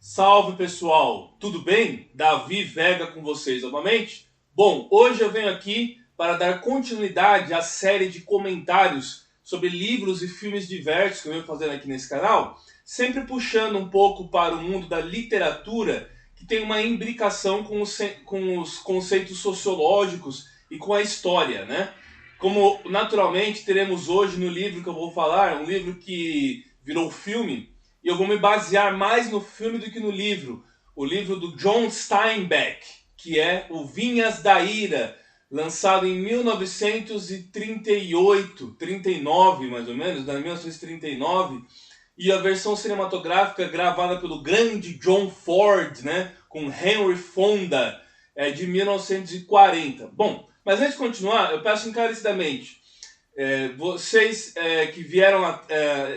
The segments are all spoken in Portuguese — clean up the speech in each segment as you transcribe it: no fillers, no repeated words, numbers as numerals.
Salve pessoal, tudo bem? Davi Vega com vocês novamente. Bom, hoje eu venho aqui para dar continuidade à série de comentários sobre livros e filmes diversos que eu venho fazendo aqui nesse canal, sempre puxando um pouco para o mundo da literatura, que tem uma imbricação com os conceitos sociológicos e com a história, né? Como naturalmente teremos hoje no livro que eu vou falar, um livro que virou filme, e eu vou me basear mais no filme do que no livro. O livro do John Steinbeck, que é o Vinhas da Ira, lançado em 1938, 39 mais ou menos, 1939, e a versão cinematográfica gravada pelo grande John Ford, né, com Henry Fonda, de 1940. Bom, mas antes de continuar, eu peço encarecidamente, vocês que vieram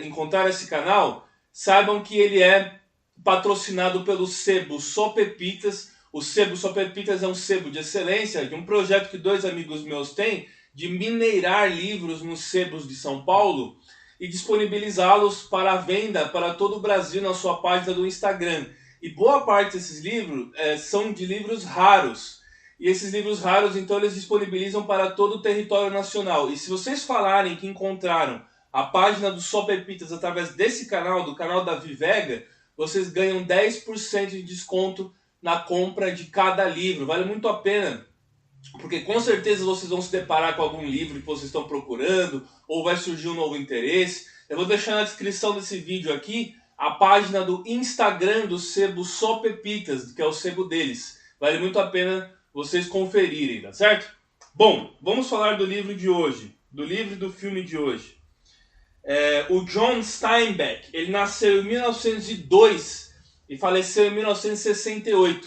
encontrar esse canal, saibam que ele é patrocinado pelo Sebo Só Pepitas. O Sebo Só Pepitas é um sebo de excelência, de um projeto que dois amigos meus têm, de mineirar livros nos sebos de São Paulo e disponibilizá-los para a venda para todo o Brasil na sua página do Instagram. E boa parte desses livros são de livros raros. E esses livros raros, então, eles disponibilizam para todo o território nacional. E se vocês falarem que encontraram a página do Só Pepitas através desse canal, do canal da Vivega, vocês ganham 10% de desconto na compra de cada livro. Vale muito a pena, porque com certeza vocês vão se deparar com algum livro que vocês estão procurando, ou vai surgir um novo interesse. Eu vou deixar na descrição desse vídeo aqui a página do Instagram do Sebo Só Pepitas, que é o sebo deles. Vale muito a pena vocês conferirem, tá certo? Bom, vamos falar do livro de hoje, do livro e do filme de hoje. O John Steinbeck, ele nasceu em 1902 e faleceu em 1968.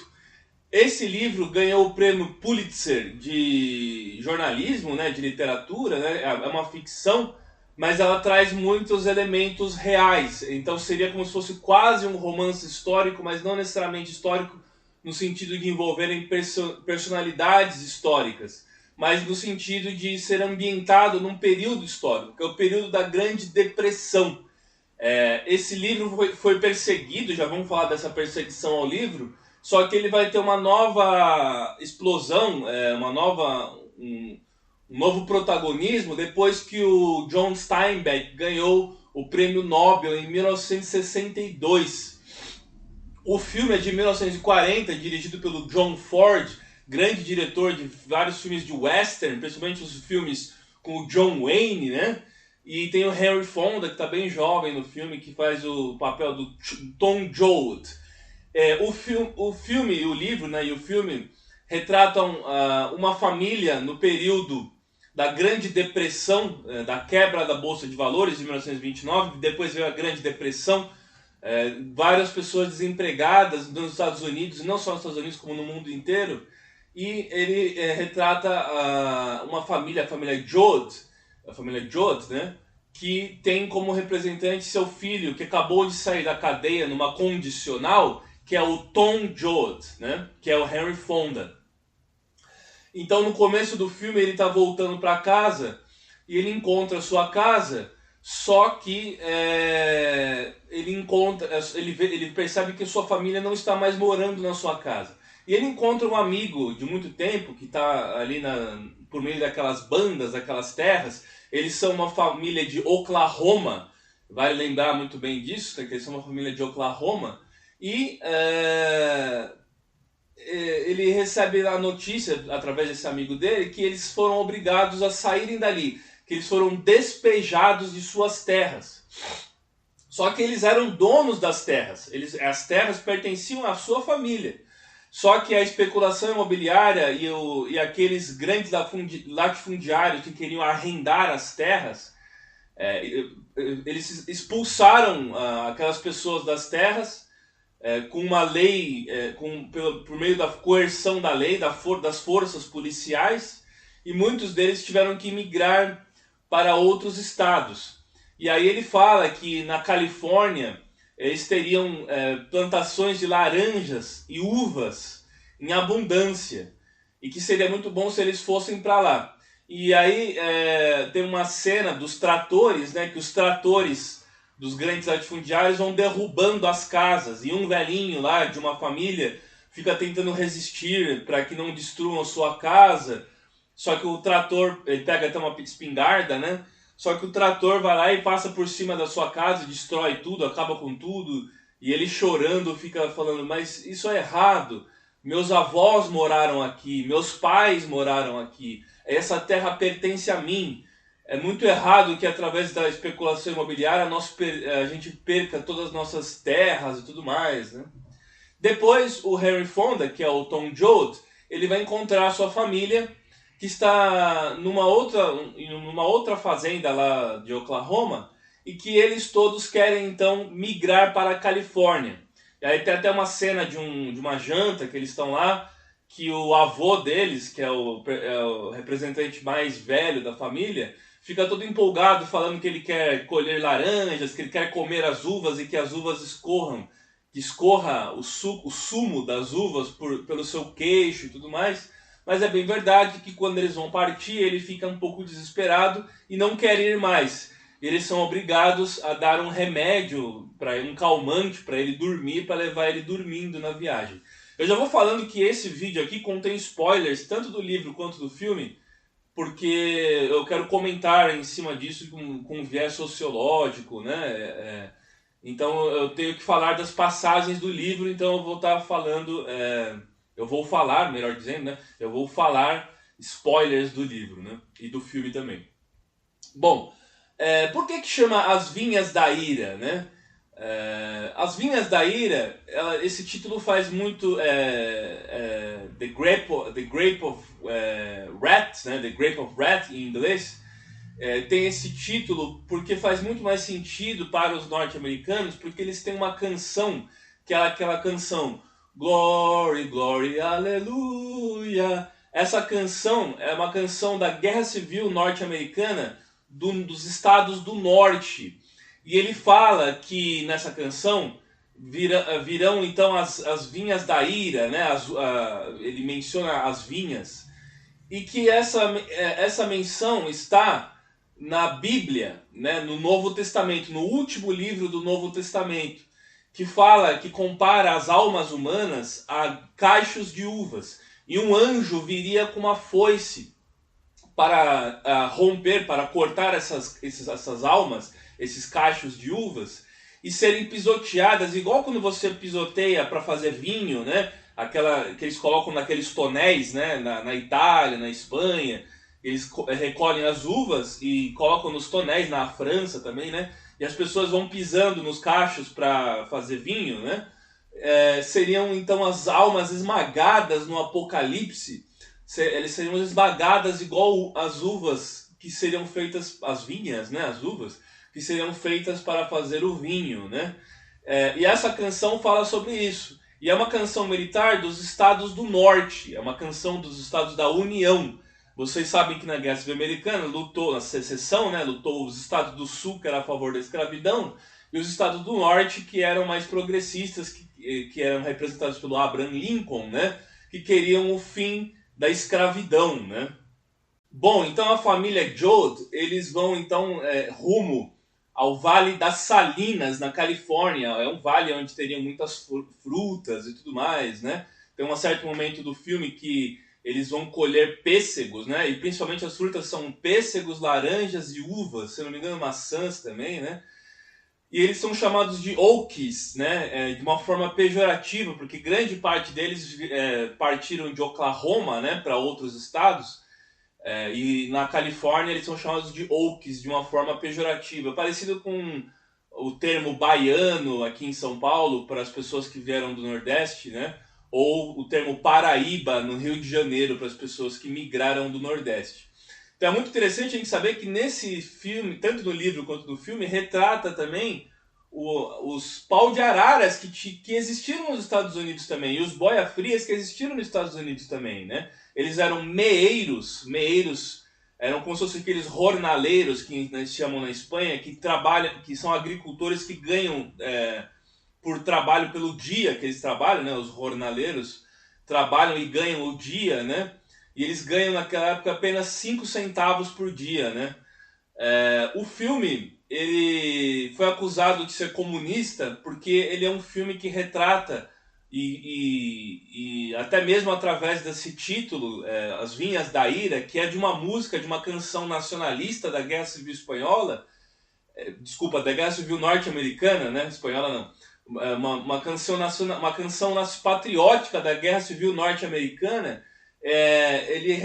Esse livro ganhou o prêmio Pulitzer de jornalismo, né, de literatura, né, é uma ficção, mas ela traz muitos elementos reais. Então seria como se fosse quase um romance histórico, mas não necessariamente histórico no sentido de envolverem personalidades históricas, mas no sentido de ser ambientado num período histórico, que é o período da Grande Depressão. Esse livro foi perseguido, já vamos falar dessa perseguição ao livro, só que ele vai ter uma nova explosão, um novo protagonismo depois que o John Steinbeck ganhou o prêmio Nobel em 1962. O filme é de 1940, dirigido pelo John Ford, grande diretor de vários filmes de western, principalmente os filmes com o John Wayne, né? E tem o Henry Fonda, que está bem jovem no filme, que faz o papel do Tom Joad. O filme e o livro, né, e o filme retratam uma família no período da Grande Depressão, da quebra da Bolsa de Valores de 1929, depois veio a Grande Depressão, várias pessoas desempregadas nos Estados Unidos, não só nos Estados Unidos como no mundo inteiro, e ele retrata uma família, a família Joad, né, que tem como representante seu filho, que acabou de sair da cadeia numa condicional, que é o Tom Joad, né, que é o Henry Fonda. Então no começo do filme ele está voltando para casa e ele encontra a sua casa, só que ele percebe que sua família não está mais morando na sua casa. E ele encontra um amigo de muito tempo que está ali por meio daquelas bandas, daquelas terras. Eles são uma família de Oklahoma, vale lembrar muito bem disso, que eles são uma família de Oklahoma. E ele recebe a notícia, através desse amigo dele, que eles foram obrigados a saírem dali, que eles foram despejados de suas terras. Só que eles eram donos das terras, as terras pertenciam à sua família. Só que a especulação imobiliária e aqueles grandes latifundiários que queriam arrendar as terras, eles expulsaram aquelas pessoas das terras com uma lei, por meio da coerção da lei, das forças policiais, e muitos deles tiveram que migrar para outros estados. E aí ele fala que na Califórnia eles teriam plantações de laranjas e uvas em abundância, e que seria muito bom se eles fossem para lá. E aí tem uma cena dos tratores, né, que os tratores dos grandes latifundiários vão derrubando as casas. E um velhinho lá de uma família fica tentando resistir para que não destruam a sua casa. Só que o trator, ele pega até uma espingarda, né? Só que o trator vai lá e passa por cima da sua casa, destrói tudo, acaba com tudo. E ele chorando fica falando, mas isso é errado. Meus avós moraram aqui, meus pais moraram aqui. Essa terra pertence a mim. É muito errado que através da especulação imobiliária a gente perca todas as nossas terras e tudo mais, né? Depois o Henry Fonda, que é o Tom Joad, ele vai encontrar a sua família que está numa outra fazenda lá de Oklahoma e que eles todos querem então migrar para a Califórnia. E aí tem até uma cena de uma janta que eles estão lá, que o avô deles, que é o representante mais velho da família, fica todo empolgado falando que ele quer colher laranjas, que ele quer comer as uvas e que as uvas que escorra o sumo das uvas pelo seu queixo e tudo mais. Mas é bem verdade que quando eles vão partir, ele fica um pouco desesperado e não quer ir mais. Eles são obrigados a dar um remédio, um calmante para ele dormir, para levar ele dormindo na viagem. Eu já vou falando que esse vídeo aqui contém spoilers, tanto do livro quanto do filme, porque eu quero comentar em cima disso com um viés sociológico, né? Então eu tenho que falar das passagens do livro, então eu vou estar falando... eu vou falar, melhor dizendo, né? Eu vou falar spoilers do livro, né? E do filme também. Bom, por que chama As Vinhas da Ira, né? As Vinhas da Ira, esse título faz muito The Grape of Wrath, né? The Grape of Wrath em inglês. Tem esse título porque faz muito mais sentido para os norte-americanos, porque eles têm uma canção, que é aquela canção Glory, Glory, Aleluia. Essa canção é uma canção da Guerra Civil norte-americana dos estados do norte. E ele fala que nessa canção virão então as vinhas da ira, né? Ele menciona as vinhas. E que essa menção está na Bíblia, né? No Novo Testamento, no último livro do Novo Testamento, que compara as almas humanas a cachos de uvas. E um anjo viria com uma foice para romper, para cortar essas almas, esses cachos de uvas, e serem pisoteadas, igual quando você pisoteia para fazer vinho, né? Aquela que eles colocam naqueles tonéis, né? Na Itália, na Espanha, eles recolhem as uvas e colocam nos tonéis, na França também, né? E as pessoas vão pisando nos cachos para fazer vinho, né? Seriam então as almas esmagadas no Apocalipse. Eles seriam esmagadas igual as uvas que seriam feitas, as vinhas, né? As uvas que seriam feitas para fazer o vinho, né? E essa canção fala sobre isso. E é uma canção militar dos estados do norte, é uma canção dos estados da União. Vocês sabem que na Guerra Civil Americana lutou, na secessão, né? Lutou os estados do sul, que era a favor da escravidão, e os estados do norte, que eram mais progressistas, que eram representados pelo Abraham Lincoln, né? Que queriam o fim da escravidão, né? Bom, então a família Joad, eles vão então rumo ao Vale das Salinas, na Califórnia. É um vale onde teriam muitas frutas e tudo mais, né? Tem um certo momento do filme que eles vão colher pêssegos, né? E principalmente as frutas são pêssegos, laranjas e uvas, se não me engano maçãs também, né? E eles são chamados de Okies, né? De uma forma pejorativa, porque grande parte deles partiram de Oklahoma, né? Para outros estados. E na Califórnia eles são chamados de Okies, de uma forma pejorativa, parecido com o termo baiano aqui em São Paulo para as pessoas que vieram do Nordeste, né? Ou o termo Paraíba no Rio de Janeiro para as pessoas que migraram do Nordeste. Então é muito interessante a gente saber que nesse filme, tanto no livro quanto no filme, retrata também os pau de araras que existiram nos Estados Unidos também, e os boia-frias que existiram nos Estados Unidos também, né? Eles eram meeiros eram como se fossem aqueles jornaleiros que nós chamam na Espanha, que trabalham, que são agricultores que ganham por trabalho pelo dia que eles trabalham, né? Os jornaleiros trabalham e ganham o dia, né? E eles ganham naquela época apenas 5 centavos por dia, né? O filme ele foi acusado de ser comunista porque ele é um filme que retrata e até mesmo através desse título, As Vinhas da Ira, que é de uma música, de uma canção nacionalista da Guerra Civil Espanhola, desculpa, da Guerra Civil Norte-Americana, né? Espanhola não. Uma canção nacional, uma canção patriótica da Guerra Civil Norte-Americana. Ele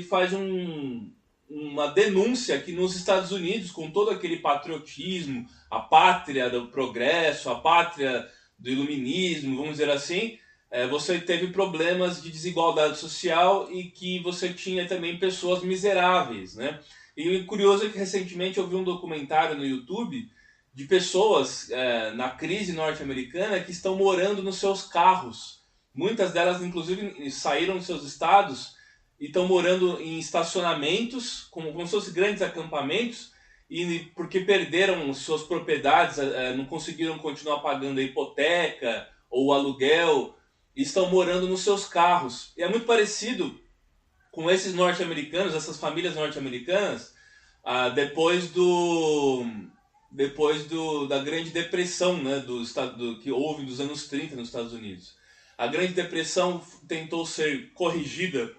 faz uma denúncia que nos Estados Unidos, com todo aquele patriotismo, a pátria do progresso, a pátria do iluminismo, vamos dizer assim, você teve problemas de desigualdade social e que você tinha também pessoas miseráveis, né? E o curioso é que recentemente eu vi um documentário no YouTube de pessoas na crise norte-americana que estão morando nos seus carros. Muitas delas, inclusive, saíram dos seus estados e estão morando em estacionamentos, como se fossem grandes acampamentos, e porque perderam suas propriedades, não conseguiram continuar pagando a hipoteca ou o aluguel, e estão morando nos seus carros. E é muito parecido com esses norte-americanos, essas famílias norte-americanas, da Grande Depressão, né, que houve nos anos 30 nos Estados Unidos. A Grande Depressão tentou ser corrigida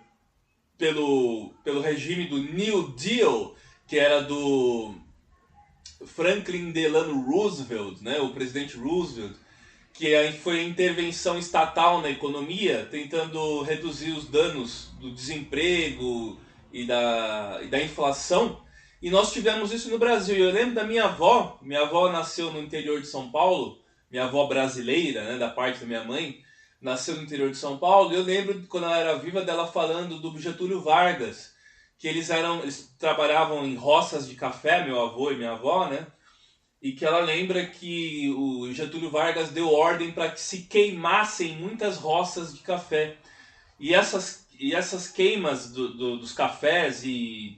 pelo regime do New Deal, que era do Franklin Delano Roosevelt, né, o presidente Roosevelt, que foi a intervenção estatal na economia, tentando reduzir os danos do desemprego e da inflação. E nós tivemos isso no Brasil. Eu lembro da minha avó nasceu no interior de São Paulo, minha avó brasileira, né, da parte da minha mãe, nasceu no interior de São Paulo. Eu lembro, quando ela era viva, dela falando do Getúlio Vargas, que eles trabalhavam em roças de café, meu avô e minha avó, né? E que ela lembra que o Getúlio Vargas deu ordem para que se queimassem muitas roças de café. E essas queimas dos cafés e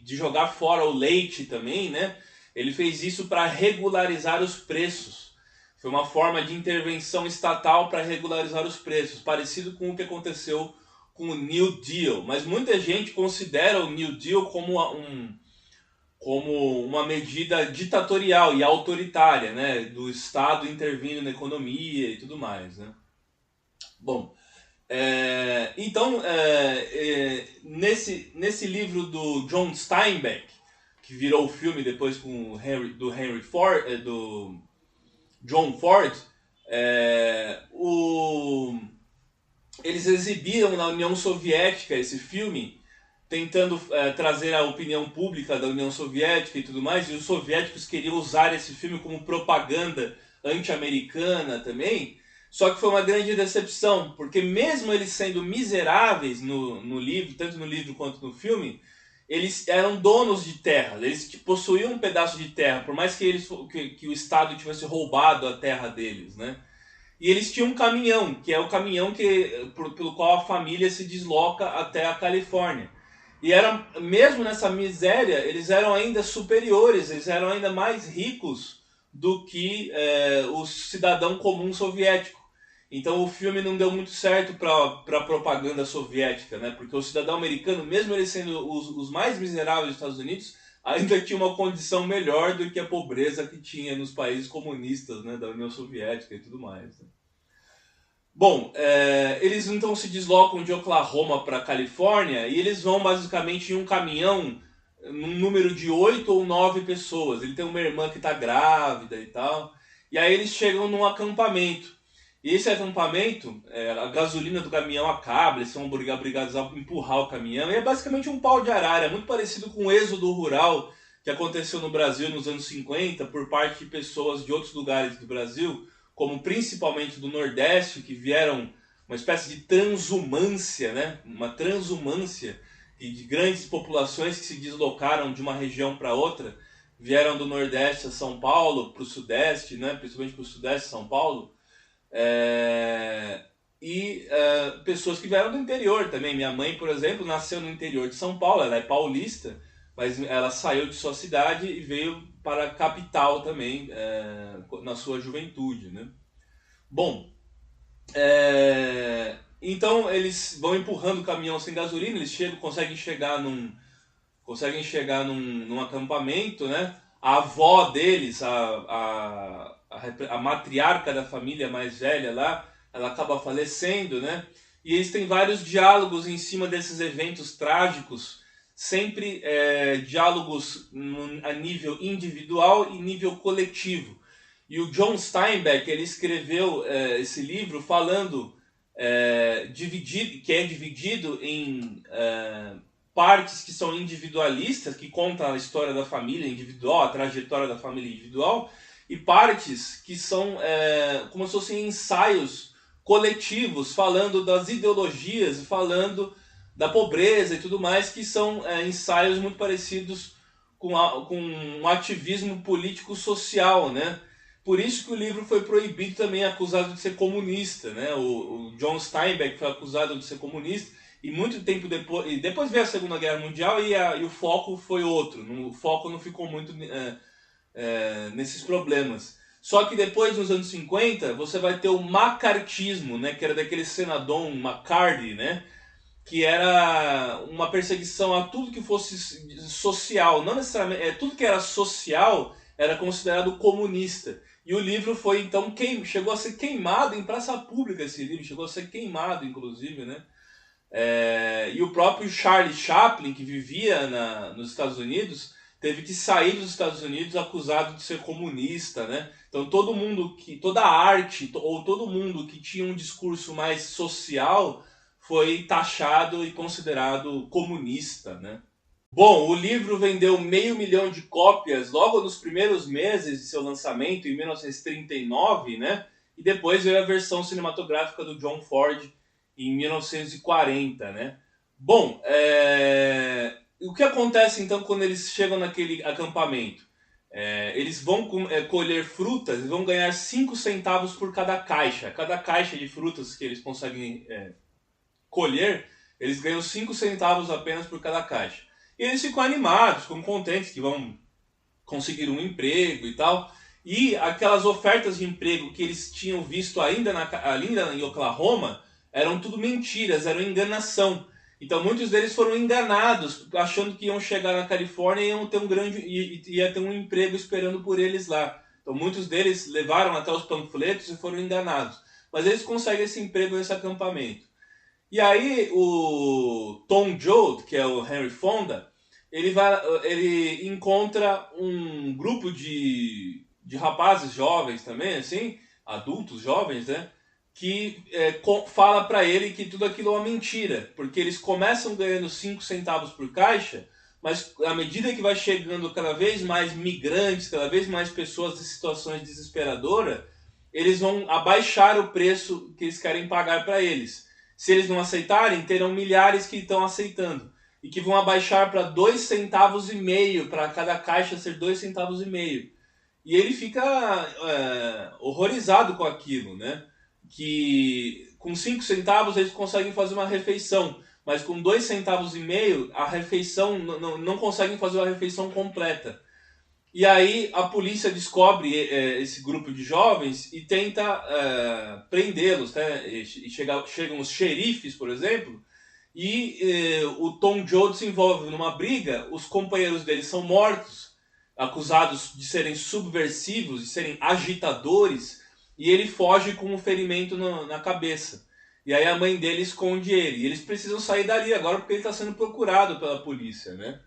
de jogar fora o leite também, né? Ele fez isso para regularizar os preços. Foi uma forma de intervenção estatal para regularizar os preços, parecido com o que aconteceu com o New Deal. Mas muita gente considera o New Deal como uma medida ditatorial e autoritária, né, do Estado intervindo na economia e tudo mais, né? Bom, então, nesse livro do John Steinbeck, que virou o filme depois com do Henry Ford, do John Ford, eles exibiram na União Soviética esse filme, tentando trazer a opinião pública da União Soviética e tudo mais, e os soviéticos queriam usar esse filme como propaganda anti-americana também, só que foi uma grande decepção, porque mesmo eles sendo miseráveis no livro, tanto no livro quanto no filme, eles eram donos de terra, eles possuíam um pedaço de terra, por mais que o Estado tivesse roubado a terra deles, né? E eles tinham um caminhão, que é o caminhão pelo qual a família se desloca até a Califórnia. E mesmo nessa miséria, eles eram ainda superiores, eles eram ainda mais ricos do que o cidadão comum soviético. Então o filme não deu muito certo para a propaganda soviética, né? Porque o cidadão americano, mesmo eles sendo os mais miseráveis dos Estados Unidos, ainda tinha uma condição melhor do que a pobreza que tinha nos países comunistas, né, da União Soviética e tudo mais, né? Bom, eles então se deslocam de Oklahoma para Califórnia e eles vão basicamente em um caminhão, num número de 8 ou 9 pessoas. Ele tem uma irmã que está grávida e tal. E aí eles chegam num acampamento. E esse acampamento, a gasolina do caminhão acaba, eles são obrigados a empurrar o caminhão. E é basicamente um pau de arara, muito parecido com o êxodo rural que aconteceu no Brasil nos anos 50 por parte de pessoas de outros lugares do Brasil, como principalmente do Nordeste, que vieram uma espécie de transumância, né? Uma transumância de grandes populações que se deslocaram de uma região para outra, vieram do Nordeste a São Paulo, para o Sudeste, né? Principalmente para o Sudeste de São Paulo, pessoas que vieram do interior também. Minha mãe, por exemplo, nasceu no interior de São Paulo, ela é paulista, mas ela saiu de sua cidade e veio para a capital também, na sua juventude, né? Bom, então eles vão empurrando o caminhão sem gasolina, eles conseguem chegar conseguem chegar num acampamento, né? A avó deles, a matriarca da família mais velha lá, ela acaba falecendo, né? E eles têm vários diálogos em cima desses eventos trágicos, sempre diálogos a nível individual e nível coletivo. E o John Steinbeck, ele escreveu esse livro falando que é dividido em partes que são individualistas, que contam a história da família individual, a trajetória da família individual, e partes que são como se fossem ensaios coletivos, falando das ideologias, falando da pobreza e tudo mais, que são ensaios muito parecidos com um ativismo político-social, né? Por isso que o livro foi proibido também, acusado de ser comunista, né? O John Steinbeck foi acusado de ser comunista, e muito tempo depois veio a Segunda Guerra Mundial e o foco foi outro. O foco não ficou muito nesses problemas. Só que depois, nos anos 50, você vai ter o macartismo, né? Que era daquele senador McCarthy, né? Que era uma perseguição a tudo que fosse social. Não necessariamente, tudo que era social era considerado comunista. E o livro foi, então, chegou a ser queimado em praça pública, esse livro. Chegou a ser queimado, inclusive, né? E o próprio Charlie Chaplin, que vivia nos Estados Unidos, teve que sair dos Estados Unidos acusado de ser comunista, né? Então toda a arte, ou todo mundo que tinha um discurso mais social, foi taxado e considerado comunista, né? Bom, o livro vendeu 500.000 de cópias logo nos primeiros meses de seu lançamento, em 1939, né? E depois veio a versão cinematográfica do John Ford em 1940, né? Bom, o que acontece então quando eles chegam naquele acampamento? Eles vão colher frutas e vão ganhar 5 centavos por cada caixa. Cada caixa de frutas que eles conseguem colher, eles ganham 5 centavos apenas por cada caixa. E eles ficam animados, ficam contentes que vão conseguir um emprego e tal. E aquelas ofertas de emprego que eles tinham visto ainda em Oklahoma eram tudo mentiras, eram enganação. Então muitos deles foram enganados, achando que iam chegar na Califórnia e iam ter ia ter um emprego esperando por eles lá. Então muitos deles levaram até os panfletos e foram enganados. Mas eles conseguem esse emprego nesse acampamento. E aí o Tom Joad, que é o Henry Fonda, ele encontra um grupo de rapazes jovens também, assim, adultos jovens, né? Que fala para ele que tudo aquilo é uma mentira, porque eles começam ganhando 5 centavos por caixa, mas à medida que vai chegando cada vez mais migrantes, cada vez mais pessoas em situações desesperadoras, eles vão abaixar o preço que eles querem pagar para eles. Se eles não aceitarem, terão milhares que estão aceitando e que vão abaixar para 2,5 centavos, para cada caixa ser 2,5 centavos. E ele fica horrorizado com aquilo, né? Que com 5 centavos eles conseguem fazer uma refeição, mas com 2,5 centavos a refeição não conseguem fazer uma refeição completa. E aí a polícia descobre esse grupo de jovens e tenta prendê-los, né? E chegam os xerifes, por exemplo, e o Tom Joad se envolve numa briga, os companheiros dele são mortos, acusados de serem subversivos, de serem agitadores, e ele foge com um ferimento na cabeça. E aí a mãe dele esconde ele. E eles precisam sair dali agora porque ele está sendo procurado pela polícia, né?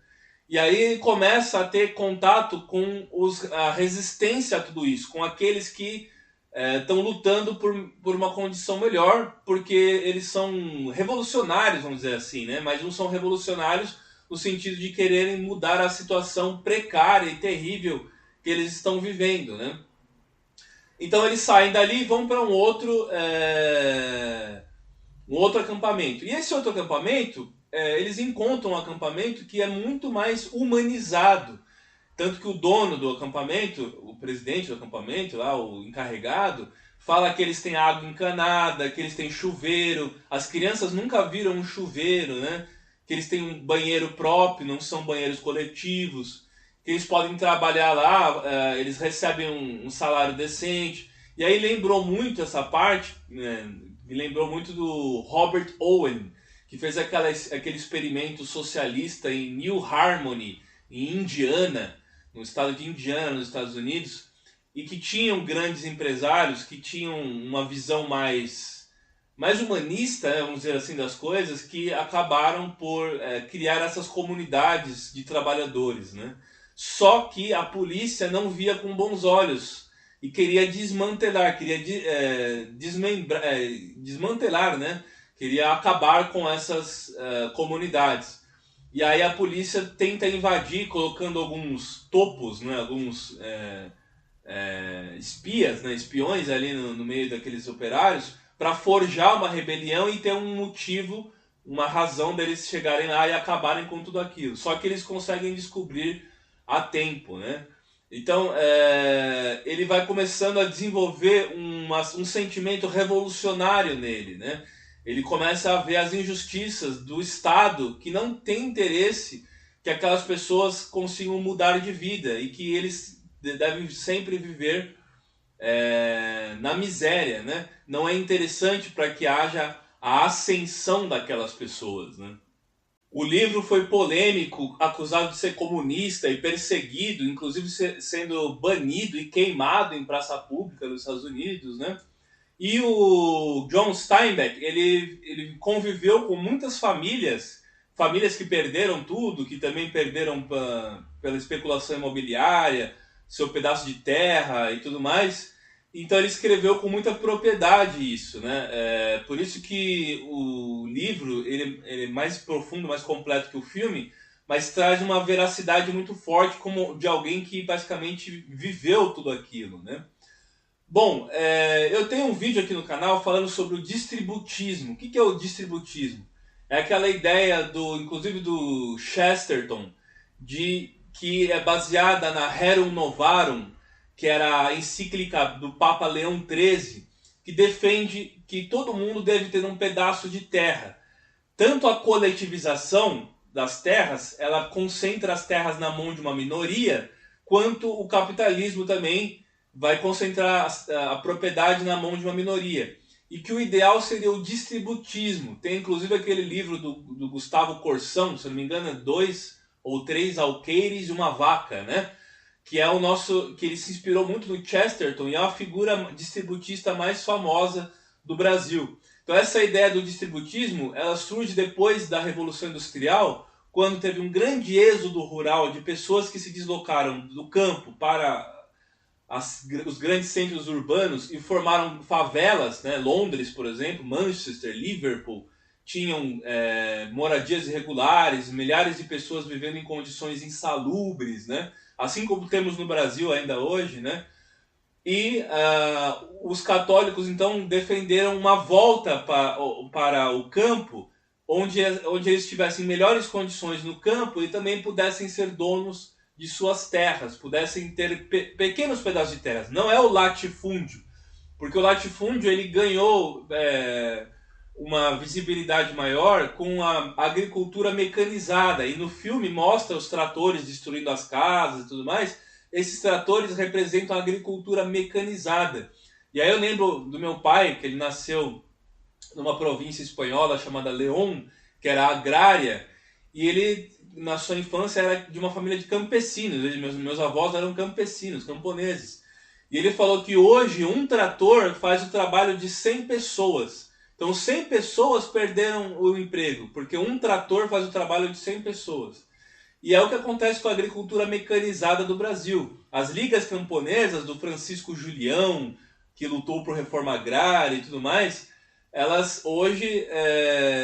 E aí ele começa a ter contato com a resistência a tudo isso, com aqueles que estão lutando por uma condição melhor, porque eles são revolucionários, vamos dizer assim, né? Mas não são revolucionários no sentido de quererem mudar a situação precária e terrível que eles estão vivendo, né? Então eles saem dali e vão para um outro acampamento. E esse outro acampamento, eles encontram um acampamento que é muito mais humanizado. Tanto que o dono do acampamento, o presidente do acampamento, lá, o encarregado, fala que eles têm água encanada, que eles têm chuveiro. As crianças nunca viram um chuveiro, né? Que eles têm um banheiro próprio, não são banheiros coletivos. Que eles podem trabalhar lá, eles recebem um salário decente. E aí lembrou muito essa parte, né? Me lembrou muito do Robert Owen, que fez aquele experimento socialista em New Harmony, em Indiana, no estado de Indiana, nos Estados Unidos, e que tinham grandes empresários que tinham uma visão mais humanista, né, vamos dizer assim, das coisas, que acabaram por criar essas comunidades de trabalhadores, né? Só que a polícia não via com bons olhos e queria desmantelar, desmantelar, né? Queria acabar com essas comunidades. E aí a polícia tenta invadir, colocando alguns topos, né? Alguns espias, né? Espiões ali no meio daqueles operários, para forjar uma rebelião e ter um motivo, uma razão deles chegarem lá e acabarem com tudo aquilo. Só que eles conseguem descobrir a tempo, né? Então ele vai começando a desenvolver um sentimento revolucionário nele, né? Ele começa a ver as injustiças do Estado, que não tem interesse que aquelas pessoas consigam mudar de vida e que eles devem sempre viver na miséria, né? Não é interessante para que haja a ascensão daquelas pessoas, né? O livro foi polêmico, acusado de ser comunista e perseguido, inclusive sendo banido e queimado em praça pública nos Estados Unidos, né? E o John Steinbeck, ele conviveu com muitas famílias que perderam tudo, que também perderam pela especulação imobiliária, seu pedaço de terra e tudo mais. Então ele escreveu com muita propriedade isso, né? Por isso que o livro ele é mais profundo, mais completo que o filme, mas traz uma veracidade muito forte como de alguém que basicamente viveu tudo aquilo, né? Bom, eu tenho um vídeo aqui no canal falando sobre o distributismo. O que é o distributismo? É aquela ideia inclusive do Chesterton, que é baseada na Rerum Novarum, que era a encíclica do Papa Leão XIII, que defende que todo mundo deve ter um pedaço de terra. Tanto a coletivização das terras, ela concentra as terras na mão de uma minoria, quanto o capitalismo também vai concentrar a propriedade na mão de uma minoria. E que o ideal seria o distributismo. Tem inclusive aquele livro do Gustavo Corsão, se não me engano, 2 ou 3 alqueires e uma vaca, né? Que ele se inspirou muito no Chesterton e é a figura distributista mais famosa do Brasil. Então essa ideia do distributismo, ela surge depois da Revolução Industrial, quando teve um grande êxodo rural de pessoas que se deslocaram do campo para os grandes centros urbanos e formaram favelas, né? Londres, por exemplo, Manchester, Liverpool, tinham moradias irregulares, milhares de pessoas vivendo em condições insalubres, né? Assim como temos no Brasil ainda hoje, né? E os católicos então defenderam uma volta para o campo, onde eles tivessem melhores condições no campo e também pudessem ser donos de suas terras, pudessem ter pequenos pedaços de terras. Não é o latifúndio, porque o latifúndio ele ganhou uma visibilidade maior com a agricultura mecanizada, e no filme mostra os tratores destruindo as casas e tudo mais. Esses tratores representam a agricultura mecanizada. E aí eu lembro do meu pai, que ele nasceu numa província espanhola chamada León, que era agrária, e ele, na sua infância, era de uma família de campesinos. Meus avós eram campesinos, camponeses. E ele falou que hoje um trator faz o trabalho de 100 pessoas. Então 100 pessoas perderam o emprego, porque um trator faz o trabalho de 100 pessoas. E é o que acontece com a agricultura mecanizada do Brasil. As ligas camponesas do Francisco Julião, que lutou por reforma agrária e tudo mais, elas hoje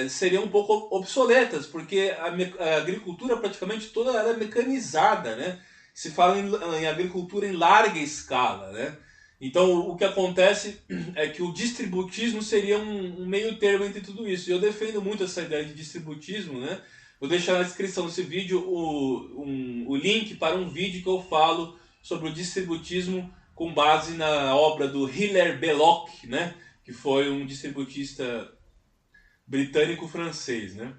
seriam um pouco obsoletas, porque a agricultura praticamente toda ela é mecanizada, né? Se fala em agricultura em larga escala, né? Então o que acontece é que o distributismo seria um meio termo entre tudo isso. E eu defendo muito essa ideia de distributismo, né? Vou deixar na descrição desse vídeo o link para um vídeo que eu falo sobre o distributismo com base na obra do Hilaire Belloc, né? Que foi um distributista britânico-francês, né?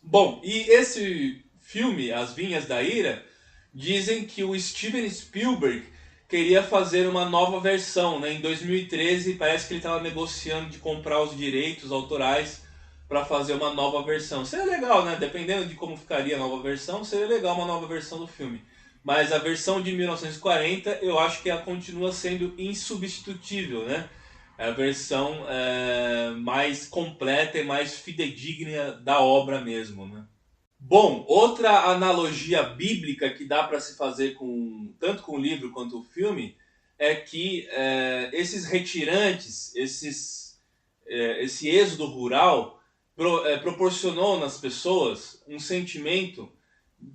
Bom, e esse filme, As Vinhas da Ira, dizem que o Steven Spielberg queria fazer uma nova versão, né? Em 2013 parece que ele estava negociando de comprar os direitos autorais para fazer uma nova versão. Seria legal, né? Dependendo de como ficaria a nova versão, seria legal uma nova versão do filme. Mas a versão de 1940, eu acho que ela continua sendo insubstituível, né? É a versão mais completa e mais fidedigna da obra mesmo, né? Bom, outra analogia bíblica que dá para se fazer tanto com o livro quanto o filme é que esses retirantes, esse êxodo rural proporcionou nas pessoas um sentimento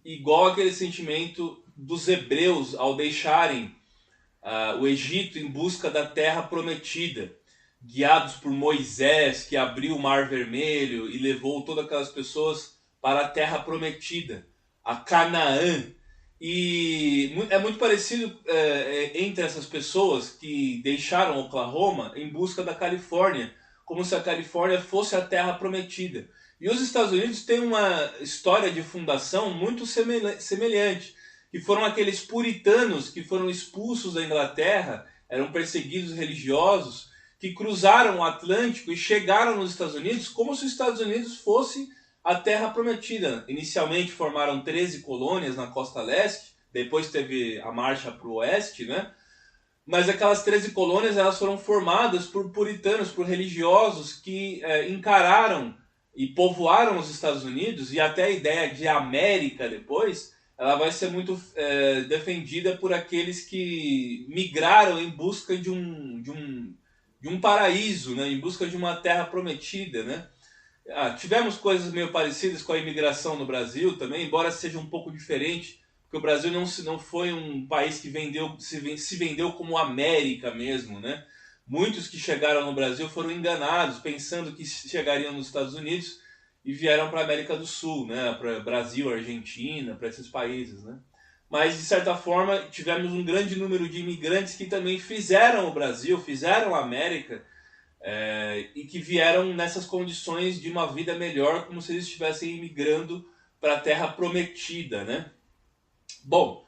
igual aquele sentimento dos hebreus ao deixarem o Egito em busca da terra prometida, guiados por Moisés, que abriu o Mar Vermelho e levou todas aquelas pessoas para a terra prometida, a Canaã. E é muito parecido entre essas pessoas que deixaram Oklahoma em busca da Califórnia, como se a Califórnia fosse a terra prometida. E os Estados Unidos têm uma história de fundação muito semelhante, que foram aqueles puritanos que foram expulsos da Inglaterra, eram perseguidos religiosos, que cruzaram o Atlântico e chegaram nos Estados Unidos como se os Estados Unidos fosse a terra prometida. Inicialmente formaram 13 colônias na costa leste, depois teve a marcha para o oeste, né? Mas aquelas 13 colônias elas foram formadas por puritanos, por religiosos que encararam e povoaram os Estados Unidos, e até a ideia de América depois, ela vai ser muito defendida por aqueles que migraram em busca de um paraíso, né? Em busca de uma terra prometida, né? Tivemos coisas meio parecidas com a imigração no Brasil também, embora seja um pouco diferente, porque o Brasil não foi um país que se vendeu como América mesmo, né? Muitos que chegaram no Brasil foram enganados, pensando que chegariam nos Estados Unidos e vieram para a América do Sul, né? Para Brasil, Argentina, para esses países, né? Mas, de certa forma, tivemos um grande número de imigrantes que também fizeram o Brasil, fizeram a América, e que vieram nessas condições de uma vida melhor, como se eles estivessem imigrando para a Terra Prometida, né? Bom,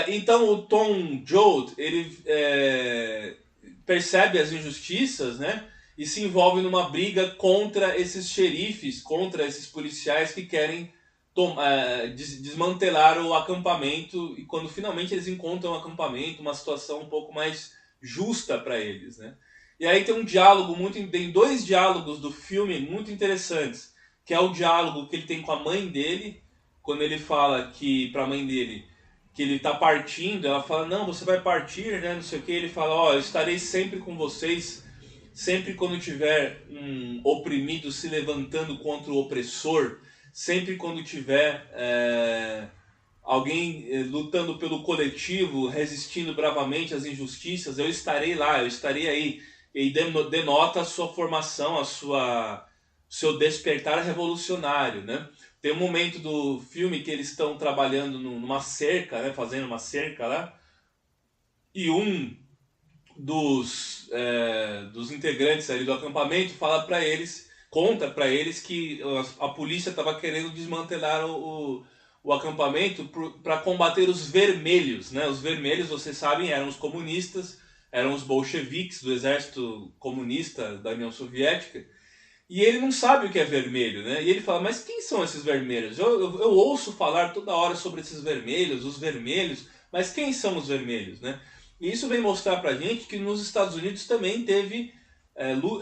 então o Tom Joad, ele percebe as injustiças, né? E se envolve numa briga contra esses xerifes, contra esses policiais que querem desmantelar o acampamento, e quando finalmente eles encontram um acampamento, uma situação um pouco mais justa para eles, né? E aí tem dois diálogos do filme muito interessantes, que é o diálogo que ele tem com a mãe dele, quando ele fala que para a mãe dele que ele está partindo, ela fala, não, você vai partir, né, não sei o que, ele fala, eu estarei sempre com vocês, sempre quando tiver um oprimido se levantando contra o opressor, sempre quando tiver alguém lutando pelo coletivo, resistindo bravamente às injustiças, eu estarei lá, eu estarei aí. E denota a sua formação, seu despertar revolucionário, né? Tem um momento do filme que eles estão trabalhando numa cerca, né? Fazendo uma cerca lá, e um dos integrantes ali do acampamento conta para eles que a polícia estava querendo desmantelar o acampamento para combater os vermelhos, né? Os vermelhos, vocês sabem, eram os comunistas, eram os bolcheviques do exército comunista da União Soviética, e ele não sabe o que é vermelho, né? E ele fala, mas quem são esses vermelhos? Eu ouço falar toda hora sobre esses vermelhos, os vermelhos, mas quem são os vermelhos, né? E isso vem mostrar pra gente que nos Estados Unidos também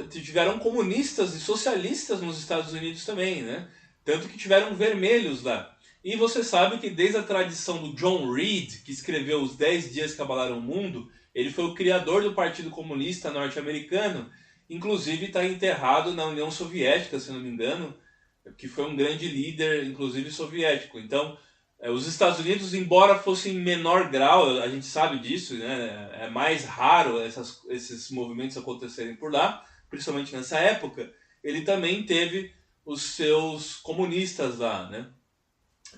tiveram comunistas e socialistas nos Estados Unidos também, né? Tanto que tiveram vermelhos lá. E você sabe que desde a tradição do John Reed, que escreveu Os 10 Dias que Abalaram o Mundo, ele foi o criador do Partido Comunista norte-americano, inclusive está enterrado na União Soviética, se não me engano, que foi um grande líder, inclusive soviético. Então, os Estados Unidos, embora fossem em menor grau, a gente sabe disso, né? É mais raro esses movimentos acontecerem por lá, principalmente nessa época, ele também teve os seus comunistas lá, né?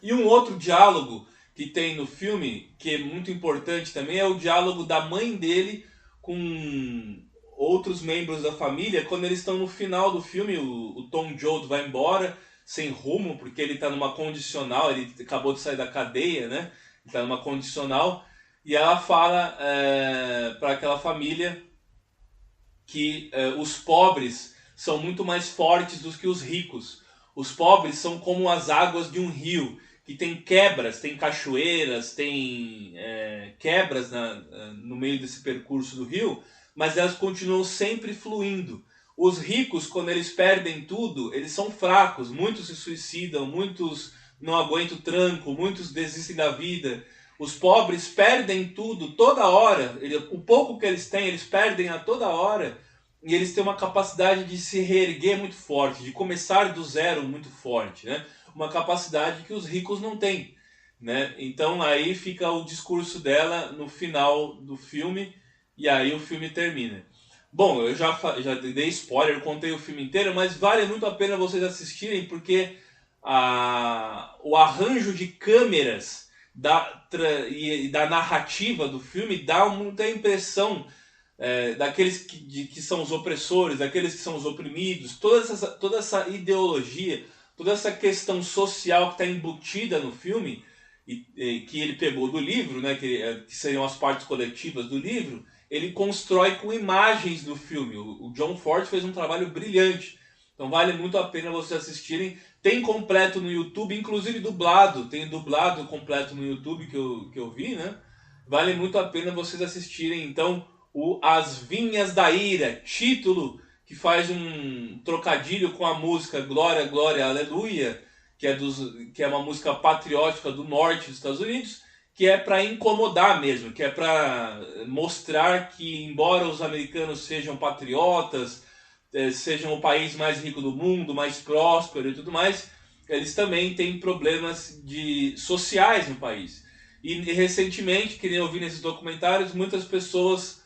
E um outro diálogo que tem no filme, que é muito importante também, é o diálogo da mãe dele com outros membros da família, quando eles estão no final do filme, o Tom Joad vai embora, sem rumo, porque ele está numa condicional, ele acabou de sair da cadeia, né? Ele está numa condicional, e ela fala para aquela família que os pobres são muito mais fortes do que os ricos. Os pobres são como as águas de um rio, que tem quebras, tem cachoeiras, tem quebras no meio desse percurso do rio, mas elas continuam sempre fluindo. Os ricos, quando eles perdem tudo, eles são fracos, muitos se suicidam, muitos não aguentam o tranco, muitos desistem da vida. Os pobres perdem tudo toda hora, o pouco que eles têm, eles perdem a toda hora, e eles têm uma capacidade de se reerguer muito forte, de começar do zero muito forte, né? Uma capacidade que os ricos não têm, né? Então aí fica o discurso dela no final do filme, e aí o filme termina. Bom, eu já dei spoiler, contei o filme inteiro, mas vale muito a pena vocês assistirem, porque o arranjo de câmeras e da narrativa do filme dá muita impressão daqueles que são os opressores, daqueles que são os oprimidos, toda essa ideologia, toda essa questão social que está embutida no filme, que ele pegou do livro, né, que seriam as partes coletivas do livro, ele constrói com imagens do filme. O John Ford fez um trabalho brilhante. Então vale muito a pena vocês assistirem. Tem completo no YouTube, inclusive dublado. Tem dublado completo no YouTube que eu vi, né? Vale muito a pena vocês assistirem, então, As Vinhas da Ira, título que faz um trocadilho com a música Glória, Glória, Aleluia, que é uma música patriótica do norte dos Estados Unidos, que é para incomodar mesmo, que é para mostrar que, embora os americanos sejam patriotas, sejam o país mais rico do mundo, mais próspero e tudo mais, eles também têm problemas sociais no país. E recentemente, que nem eu vi nesses documentários, muitas pessoas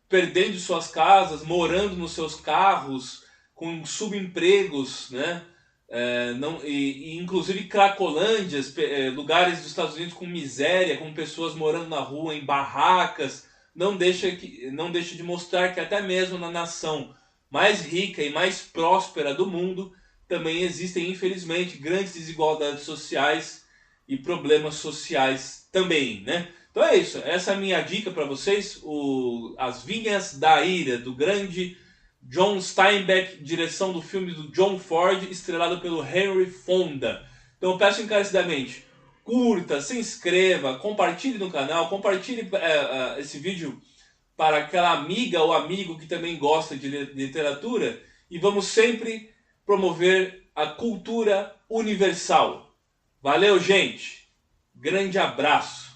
perdendo suas casas, morando nos seus carros, com subempregos, né? Inclusive cracolândias, lugares dos Estados Unidos com miséria, com pessoas morando na rua em barracas, não deixa de mostrar que até mesmo na nação mais rica e mais próspera do mundo também existem, infelizmente, grandes desigualdades sociais e problemas sociais também, né? Então é isso, essa é a minha dica para vocês, As Vinhas da Ira, do grande John Steinbeck, direção do filme do John Ford, estrelado pelo Henry Fonda. Então eu peço encarecidamente, curta, se inscreva, compartilhe no canal, compartilhe esse vídeo para aquela amiga ou amigo que também gosta de literatura, e vamos sempre promover a cultura universal. Valeu, gente! Grande abraço!